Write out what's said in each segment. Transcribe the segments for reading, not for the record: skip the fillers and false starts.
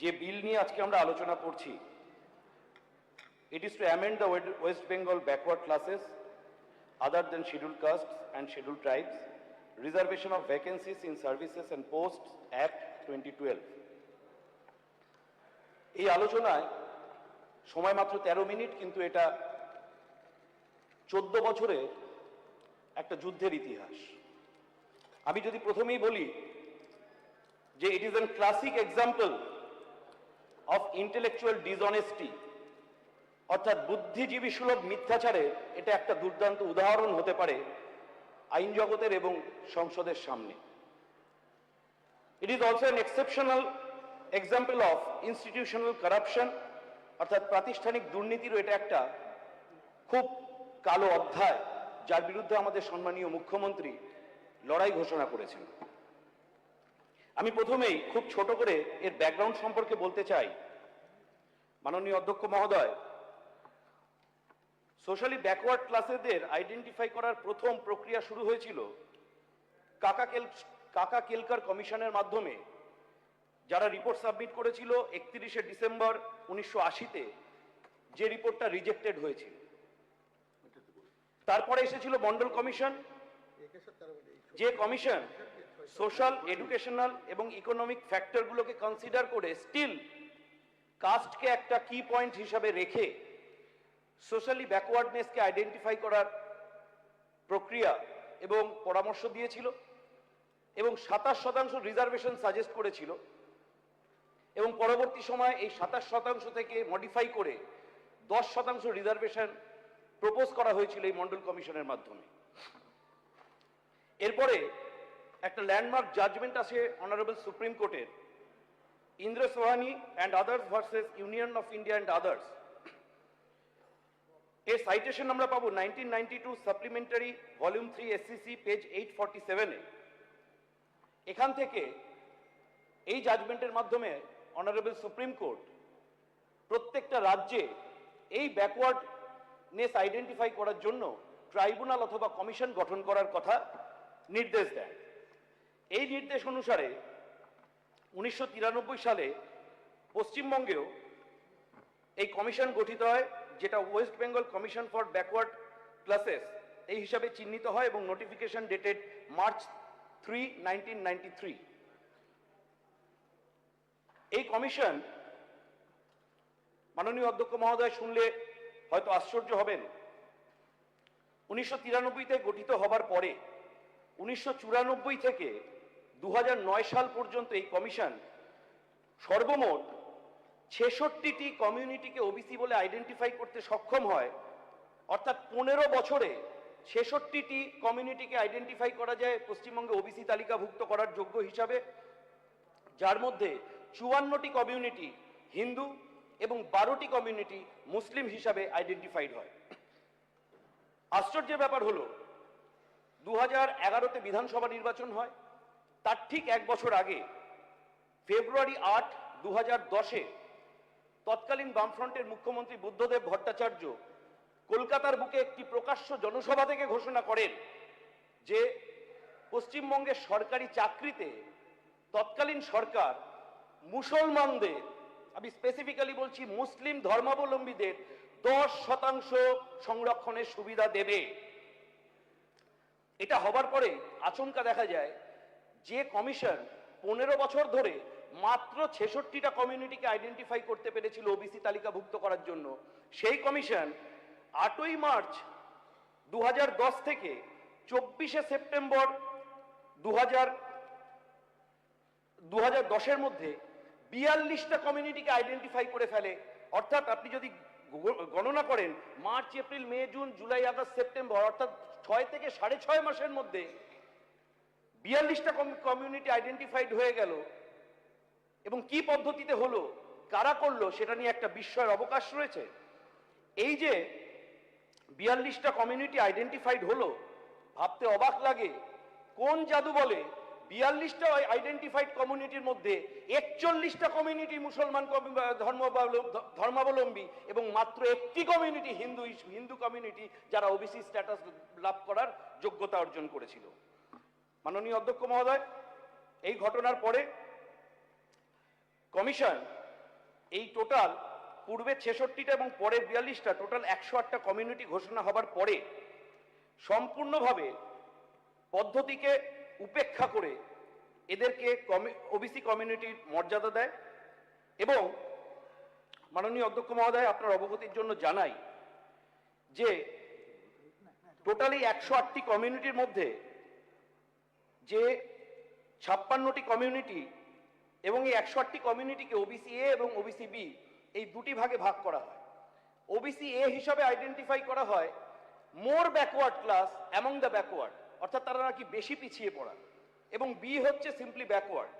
যে বিল নিয়ে আজকে আমরা আলোচনা করছি, it is to amend the West Bengal backward classes other than scheduled castes and scheduled tribes reservation of vacancies in services and posts Act 2012। এই আলোচনায় সময় মাত্র 13 মিনিট, কিন্তু এটা 14 বছরে একটা যুদ্ধের ইতিহাস। আমি যদি প্রথমেই বলি যে it is an classic example of intellectual dishonesty, অর্থাৎ বুদ্ধিজীবী সুলভ মিথ্যাচারের এটা একটা দুর্দান্ত উদাহরণ হতে পারে আইন জগতের এবং সংসদের সামনে। It is also an exceptional example of institutional corruption, অর্থাৎ প্রাতিষ্ঠানিক দুর্নীতিরও এটা একটা খুব কালো অধ্যায়, যার বিরুদ্ধে আমাদের সম্মানীয় মুখ্যমন্ত্রী লড়াই ঘোষণা করেছেন। আমি প্রথমেই খুব ছোট করে এর ব্যাকগ্রাউন্ড সম্পর্কে বলতে চাই। মাননীয় অধ্যক্ষ মহোদয়, সোশ্যালি ব্যাকওয়ার্ড ক্লাসেদের আইডেন্টিফাই করার প্রথম প্রক্রিয়া শুরু হয়েছিল কাকা কেলকার কমিশনের মাধ্যমে, যারা রিপোর্ট সাবমিট করেছিল 31শে ডিসেম্বর 1980-তে, যে রিপোর্টটা রিজেক্টেড হয়েছিল। তারপরে এসেছিল মন্ডল কমিশন, যে কমিশন সোশ্যাল, এডুকেশনাল এবং ইকোনমিক ফ্যাক্টরগুলোকে কনসিডার করে স্টিল কাস্টকে একটা কি পয়েন্ট হিসাবে রেখে সোশ্যালি ব্যাকওয়ার্ডনেসকে আইডেন্টিফাই করার প্রক্রিয়া এবং পরামর্শ দিয়েছিল, এবং 27% রিজার্ভেশন সাজেস্ট করেছিল, এবং পরবর্তী সময়ে এই 27% থেকে মডিফাই করে 10% রিজার্ভেশন প্রপোজ করা হয়েছিল এই মন্ডল কমিশনের মাধ্যমে। এরপরে একটা ল্যান্ডমার্ক জাজমেন্ট আসে অনারেবল সুপ্রিম কোর্টের, Indra Sawhney and others versus union of India and others. এর সাইটেশন আমরা পাবো 1992 সাপ্লিমেন্টারি ভলিউম 3 এসসিসি পেজ 847-এ। এখান থেকে এই জাজমেন্টের মাধ্যমে অনারেবল সুপ্রিম কোর্ট প্রত্যেকটা রাজ্যে এই ব্যাকওয়ার্ডনেস আইডেন্টিফাই করার জন্য ট্রাইব্যুনাল অথবা কমিশন গঠন করার কথা নির্দেশ দেয়। এই নির্দেশ অনুসারে 1993 সালে পশ্চিমবঙ্গেও এই কমিশন গঠিত হয়, যেটা West Bengal commission for backward classes এই হিসাবে চিহ্নিত হয়, এবং নোটিফিকেশন ডেটেড মার্চ 3, 1993। এই কমিশন, মাননীয় অধ্যক্ষ মহোদয় শুনলে হয়তো আশ্চর্য হবেন, 1993-তে গঠিত হবার পরে 1994 থেকে 2009 সাল পর্যন্ত এই কমিশন সর্বমোট 66টি কমিউনিটিকে ওবিসি বলে আইডেন্টিফাই করতে সক্ষম হয়। অর্থাৎ 15 বছরে 66টি কমিউনিটিকে আইডেন্টিফাই করা যায় পশ্চিমবঙ্গে ওবিসি তালিকাভুক্ত করার যোগ্য হিসাবে, যার মধ্যে 54টি কমিউনিটি হিন্দু এবং 12টি কমিউনিটি মুসলিম হিসাবে আইডেন্টিফাইড হয়। আশ্চর্যের ব্যাপার হলো 2011-তে বিধানসভা নির্বাচন হয়, তার ঠিক এক বছর আগে ফেব্রুয়ারি 8, 2010-এ তৎকালীন বামফ্রন্টের মুখ্যমন্ত্রী বুদ্ধদেব ভট্টাচার্য কলকাতার বুকে একটি প্রকাশ্য জনসভা থেকে ঘোষণা করেন যে পশ্চিমবঙ্গের সরকারি চাকরিতে তৎকালীন সরকার মুসলমানদের, আমি স্পেসিফিক্যালি বলছি মুসলিম ধর্মাবলম্বীদের 10% সংরক্ষণের সুবিধা দেবে। এটা হবার পরে আচমকা দেখা যায় যে কমিশন 15 বছর ধরে মাত্র 66টা কমিউনিটিকে আইডেন্টিফাই করতে পেরেছিল ওবিসি তালিকাভুক্ত করার জন্য, সেই কমিশন 8ই মার্চ 2010 থেকে 24শে সেপ্টেম্বর 2010-এর মধ্যে 42টা কমিউনিটিকে আইডেন্টিফাই করে ফেলে। অর্থাৎ আপনি যদি গণনা করেন মার্চ, এপ্রিল, মে, জুন, জুলাই, আগস্ট, সেপ্টেম্বর, অর্থাৎ 6 থেকে 6.5 মাসের মধ্যে 42টা কমিউনিটি আইডেন্টিফাইড হয়ে গেল। এবং কি পদ্ধতিতে হলো, কারা করলো, সেটা নিয়ে একটা বিস্ময়ের অবকাশ রয়েছে। এই যে 42টা কমিউনিটি আইডেন্টিফাইড হলো, ভাবতে অবাক লাগে কোন জাদু বলে 42টা আইডেন্টিফাইড কমিউনিটির মধ্যে 41টা কমিউনিটি মুসলমান ধর্মাবলম্বী এবং মাত্র একটি কমিউনিটি হিন্দু কমিউনিটি, যারা ওবিসি স্ট্যাটাস লাভ করার যোগ্যতা অর্জন করেছিল। মাননীয় অধ্যক্ষ মহোদয়, এই ঘটনার পরে কমিশন এই টোটাল পূর্বে 66টা এবং পরের 42টা টোটাল 108টা কমিউনিটি ঘোষণা হবার পরে সম্পূর্ণভাবে পদ্ধতিকে উপেক্ষা করে এদেরকে ওবিসি কমিউনিটির মর্যাদা দেয়। এবং মাননীয় অধ্যক্ষ মহোদয়, আপনার অবগতির জন্য জানাই যে টোটালি 108টি কমিউনিটির মধ্যে যে 56টি কমিউনিটি এবং এই 108টি কমিউনিটিকে ওবিসি এ এবং ওবিসি বি এই দুটি ভাগে ভাগ করা হয়। ওবিসি এ হিসাবে আইডেন্টিফাই করা হয় মোর backward class among the backward, অর্থাৎ তারা নাকি বেশি পিছিয়ে পড়া, এবং বি হচ্ছে সিম্পলি ব্যাকওয়ার্ড।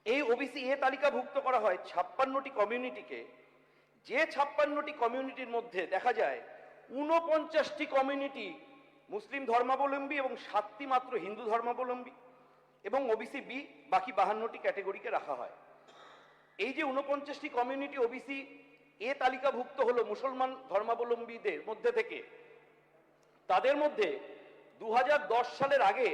এই ওবিসি এ তালিকাভুক্ত করা হয় 56টি কমিউনিটিকে, যে 56টি কমিউনিটির মধ্যে দেখা যায় 49টি কমিউনিটি মুসলিম ধর্মাবলম্বী এবং 7টি মাত্র হিন্দু ধর্মাবলম্বী, এবং ওবিসি বি বাকি 52টি ক্যাটেগরিকে রাখা হয়। এই যে 49টি কমিউনিটি ওবিসি এ তালিকাভুক্ত হলো মুসলমান ধর্মাবলম্বীদের মধ্যে থেকে, তাদের মধ্যে 2010 সালের আগে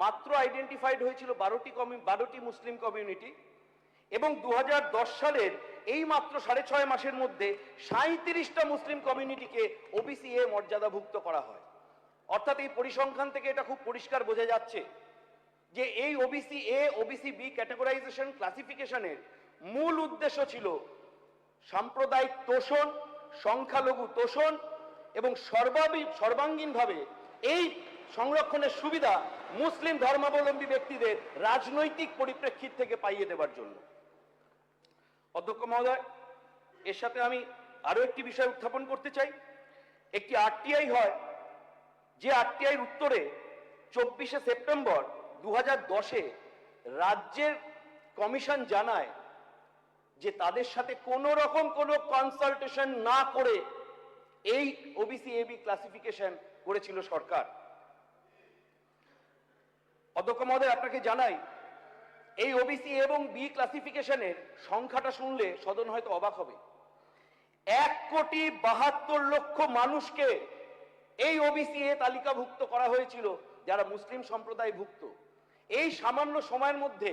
মাত্র আইডেন্টিফাইড হয়েছিল 12টি মুসলিম কমিউনিটি, এবং 2010 সালের এই মাত্র 6.5 মাসের মধ্যে 37টা মুসলিম কমিউনিটিকে ওবিসি এ মর্যাদাভুক্ত করা হয়। অর্থাৎ এই পরিসংখ্যান থেকে এটা খুব পরিষ্কার বোঝা যাচ্ছে যে এই ওবিসি এ ওবিসি বি ক্যাটেগরাইজেশন ক্লাসিফিকেশনের মূল উদ্দেশ্য ছিল সাম্প্রদায়িক তোষণ, সংখ্যালঘু তোষণ এবং সর্বাঙ্গীনভাবে এই সংরক্ষণের সুবিধা মুসলিম ধর্মাবলম্বী ব্যক্তিদের রাজনৈতিক পরিপ্রেক্ষিত থেকে পাইয়ে দেওয়ার জন্য। অধ্যক্ষ মহোদয়, এর সাথে আমি আরো একটি বিষয় উত্থাপন করতে চাই। একটি আরটিআই হয়, যে আরটিআইয়ের উত্তরে 24শে সেপ্টেম্বর 2010-এ রাজ্যের কমিশন জানায় যে তাদের সাথে কোনো রকম কোনো কনসালটেশন না করে এই ওবিসি এবি ক্লাসিফিকেশন করেছিল সরকার। অধ্যক্ষ মহোদয়, আপনাকে জানাই এই ওবিসি এবং বি ক্লাসিফিকেশনের সংখ্যাটা শুনলে সদন হয়তো অবাক হবে। 1,72,00,000 মানুষকে এই ওবিসি এ তালিকাভুক্ত করা হয়েছিল যারা মুসলিম সম্প্রদায়ভুক্ত। এই সামান্য সময়ের মধ্যে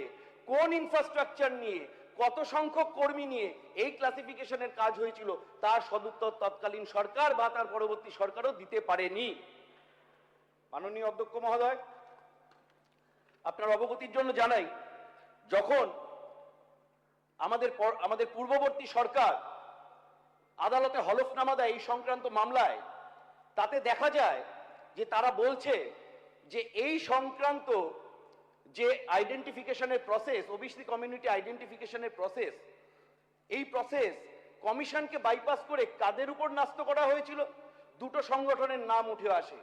কোন ইনফ্রাস্ট্রাকচার নিয়ে, কত সংখ্যক কর্মী নিয়ে এই ক্লাসিফিকেশনের কাজ হয়েছিল তার সদুত্তর তৎকালীন সরকার বা তার পরবর্তী সরকারও দিতে পারেনি। মাননীয় অধ্যক্ষ মহোদয়, আপনার অবগতির জন্য জানাই, যখন আমাদের পূর্ববর্তী সরকার আদালতে হলফনামা দেয় এই সংক্রান্ত মামলায়, তাতে দেখা যায় যে তারা বলছে যে এই সংক্রান্ত যে আইডেন্টিফিকেশনের প্রসেস, ওবিসি কমিউনিটি আইডেন্টিফিকেশনের প্রসেস, এই প্রসেস কমিশনকে বাইপাস করে কাদের উপর ন্যস্ত করা হয়েছিল? দুটো সংগঠনের নাম উঠে আসে।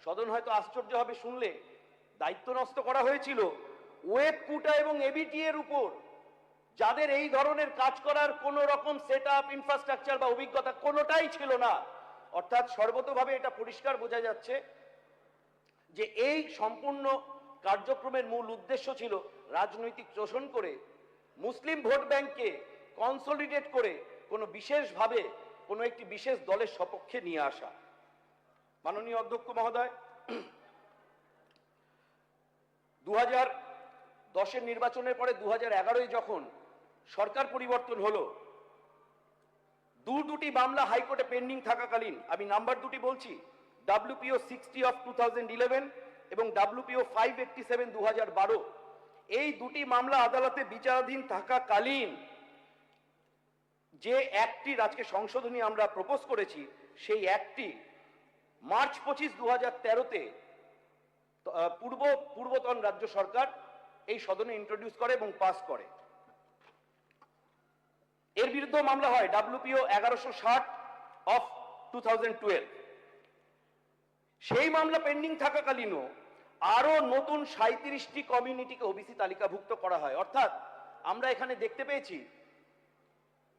সদন হয়তো আশ্চর্য হবে শুনলে, দায়িত্ব ন্যস্ত করা হয়েছিল ওয়েব কুটা এবং এবিটি এর উপর, যাদের এই ধরনের কাজ করার কোন রকম সেট আপ, ইনফ্রাস্ট্রাকচার বা অভিজ্ঞতা কোনোটাই ছিল না। অর্থাৎ সর্বতোভাবে এটা পরিষ্কার বোঝা যাচ্ছে যে এই সম্পূর্ণ কার্যক্রমের মূল উদ্দেশ্য ছিল রাজনৈতিক শোষণ করে মুসলিম ভোট ব্যাংককে কনসলিডেট করে কোনো বিশেষভাবে কোনো একটি বিশেষ দলের সপক্ষে নিয়ে আসা। মাননীয় অধ্যক্ষ মহোদয়, 2010-এর নির্বাচনের পরে 2011-য় যখন সরকার পরিবর্তন হলো, দুটি মামলা হাইকোর্টে পেন্ডিং থাকাকালীন, আমি নাম্বার দুটি বলছি, WPO 60 অফ 2011 এবং WPO 587 2012, এই দুটি মামলা আদালতে বিচারাধীন থাকাকালীন যে অ্যাক্টটির আজকে সংশোধনী আমরা প্রপোজ করেছি, সেই অ্যাক্টটি মার্চ 25, 2013-তে পূর্বতন রাজ্য সরকার এই সদনে ইন্ট্রোডিউস করে এবং পাস করে। এর বিরুদ্ধে মামলা হয় WPO 1160 অফ 2012। সেই মামলা পেন্ডিং থাকাকালীনও আরো নতুন 37টি কমিউনিটিকে ওবিসি তালিকাভুক্ত করা হয়। অর্থাৎ আমরা এখানে দেখতে পেয়েছি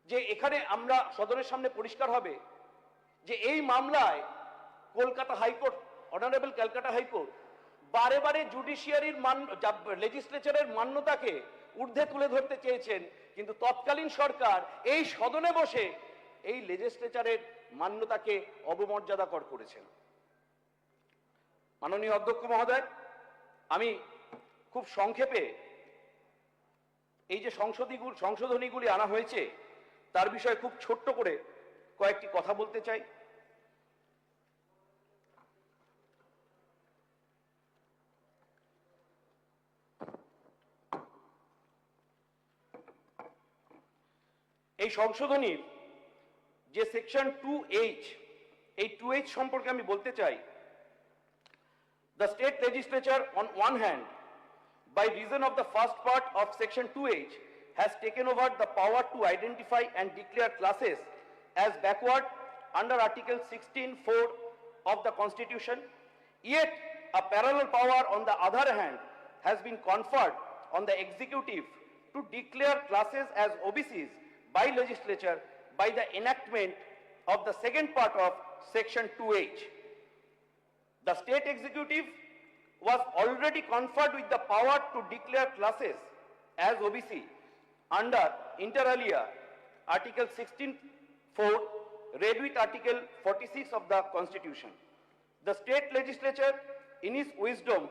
যে এখানে আমরা সদনের সামনে পরিষ্কার হবে যে এই মামলায় Kolkata high court, honourable Calcutta high court বারে বারে জুডিশিয়ারির লেজিসলেচারের মান্যতাকে ঊর্ধ্বে তুলে ধরতে চেয়েছেন, কিন্তু তৎকালীন সরকার এই সদনে বসে এই লেজিসলেচারের মান্যতাকে অবমর্যাদাকর করেছেন। মাননীয় অধ্যক্ষ মহোদয়, আমি খুব সংক্ষেপে এই যে সংশোধনীগুলি আনা হয়েছে তার বিষয়ে খুব ছোট্ট করে কয়েকটি কথা বলতে চাই। এই সংশোধনীর যে সেকশন 2H, এই 2H সম্পর্কে আমি বলতে চাই। The state legislature on one hand, by reason of the first part of section 2H, has taken over the power to identify and declare classes as backward under article 16(4) of the constitution, yet a parallel power on the other hand has been conferred on the executive to declare classes as OBCs by legislature by the enactment of the second part of section 2H. The state executive was already conferred with the power to declare classes as OBC under inter alia article 16(4) read with article 46 of the constitution. The state legislature in its wisdom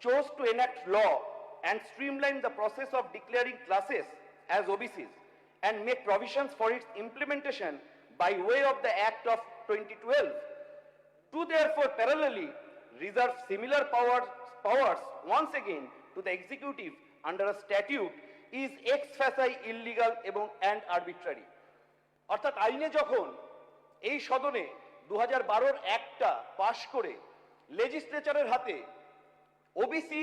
chose to enact law and streamline the process of declaring classes as OBCs and make provisions for its implementation by way of the Act of 2012. To therefore parallelly reserve similar powers once again to the executive under a statute is ex facie illegal and arbitrary. অর্থাৎ আইনে যখন এই সদনে 2012 অ্যাক্টটা পাশ করে লেজিসলেচারের হাতে OBC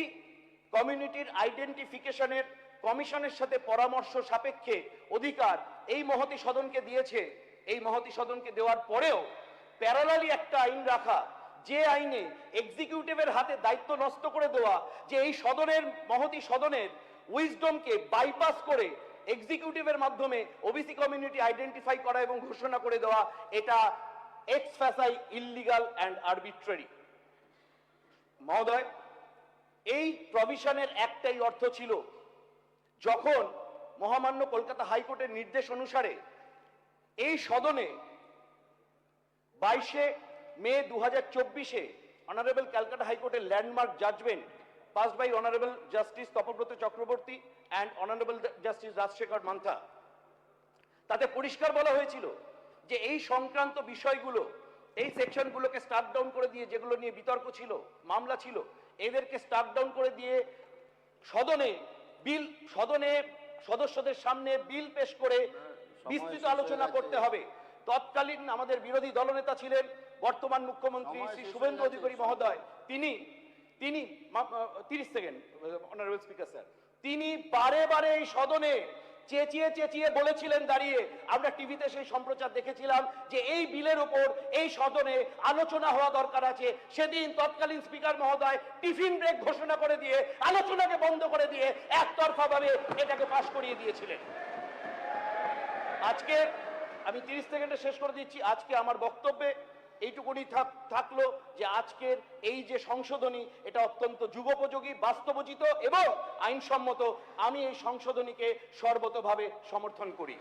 কমিউনিটির আইডেন্টিফিকেশনের কমিশনের সাথে পরামর্শ সাপেক্ষে অধিকার এই মহতি সদনকে দিয়েছে, এই মহতি সদনকে দেওয়ার পরেও প্যারালালি একটা আইন রাখা, যে আইনে এক্সিকিউটিভের হাতে দায়িত্ব নষ্ট করে দেওয়া, যে এই সদনের মহতি সদনের উইজডমকে বাইপাস করে এক্সিকিউটিভের মাধ্যমে ওবিসি কমিউনিটি আইডেন্টিফাই করা এবং ঘোষণা করে দেওয়া, এটা x FSSAI illegal and arbitrary. মহোদয়, এই প্রভিশনের একটাই অর্থ ছিল, যখন মহামান্য কলকাতা হাইকোর্টের নির্দেশ অনুসারে এই সদনে 22 মে 2024 অনারেবল ক্যালকাটা হাইকোর্টের landmark judgement passed by Honorable Justice Tapabrata Chakraborty and Honorable Justice Rajasekhar Mantha, তাতে পরিষ্কার বলা হয়েছিল যে এই সংক্রান্ত বিষয়গুলো, এই সেকশনগুলোকে স্টার্ট ডাউন করে দিয়ে, যেগুলো নিয়ে বিতর্ক ছিল, মামলা ছিল, এদেরকে স্টার্ট ডাউন করে দিয়ে সদনে সদস্যদের সামনে বিল পেশ করে বিস্তৃত আলোচনা করতে হবে। তৎকালীন আমাদের বিরোধী দলনেতা ছিলেন বর্তমান মুখ্যমন্ত্রী শ্রী শুভেন্দু অধিকারী মহোদয়। তিনি 30 সেকেন্ড অনারেবল স্পিকার স্যার, তিনি বারে বারে এই সদনে চেঁচিয়ে বলেছিলেন দাঁড়িয়ে, আমরা টিভিতে সেই সম্প্রচার দেখেছিলাম, যে এই বিলের উপর এই সদনে আলোচনা হওয়া দরকার আছে। সেদিন তৎকালীন স্পিকার মহোদয় টিফিন ব্রেক ঘোষণা করে দিয়ে আলোচনাকে বন্ধ করে দিয়ে একতরফা ভাবে এটাকে পাশ করিয়ে দিয়েছিলেন। আজকে আমি 30 সেকেন্ডে শেষ করে দিচ্ছি। আজকে আমার বক্তব্যে এইটুকুনি থাকলো যে আজকের এই যে সংশোধনী, এটা অত্যন্ত যুগোপযোগী, বাস্তবোচিত এবং আইনসম্মত। আমি এই সংশোধনীকে সর্বতোভাবে সমর্থন করি।